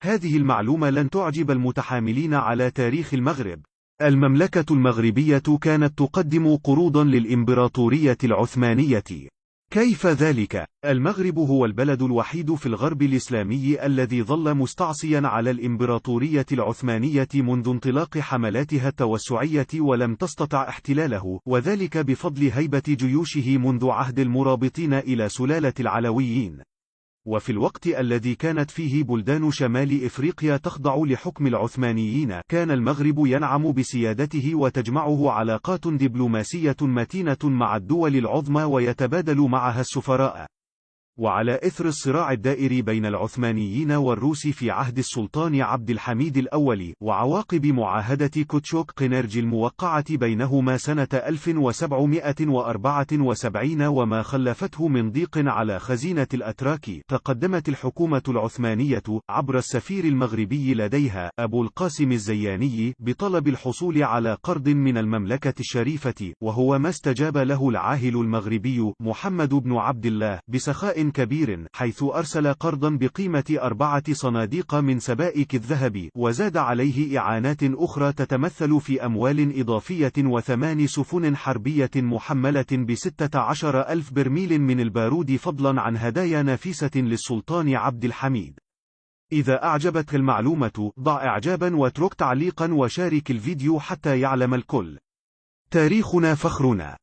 هذه المعلومة لن تعجب المتحاملين على تاريخ المغرب. المملكة المغربية كانت تقدم قروضا للإمبراطورية العثمانية. كيف ذلك؟ المغرب هو البلد الوحيد في الغرب الإسلامي الذي ظل مستعصيا على الإمبراطورية العثمانية منذ انطلاق حملاتها التوسعية ولم تستطع احتلاله، وذلك بفضل هيبة جيوشه منذ عهد المرابطين إلى سلالة العلويين. وفي الوقت الذي كانت فيه بلدان شمال إفريقيا تخضع لحكم العثمانيين، كان المغرب ينعم بسيادته وتجمعه علاقات دبلوماسية متينة مع الدول العظمى ويتبادل معها السفراء. وعلى إثر الصراع الدائر بين العثمانيين والروس في عهد السلطان عبد الحميد الأول، وعواقب معاهدة كوتشوك قنرج الموقعة بينهما سنة 1774 وما خلفته من ضيق على خزينة الأتراك، تقدمت الحكومة العثمانية عبر السفير المغربي لديها أبو القاسم الزياني بطلب الحصول على قرض من المملكة الشريفة، وهو ما استجاب له العاهل المغربي محمد بن عبد الله بسخاء كبير، حيث أرسل قرضا بقيمة 4 صناديق من سبائك الذهب، وزاد عليه إعانات أخرى تتمثل في أموال إضافية و8 سفن حربية محملة ب16,000 برميل من البارود، فضلا عن هدايا نفيسة للسلطان عبد الحميد. إذا أعجبتك المعلومة ضع إعجابا واترك تعليقا وشارك الفيديو حتى يعلم الكل. تاريخنا فخرنا.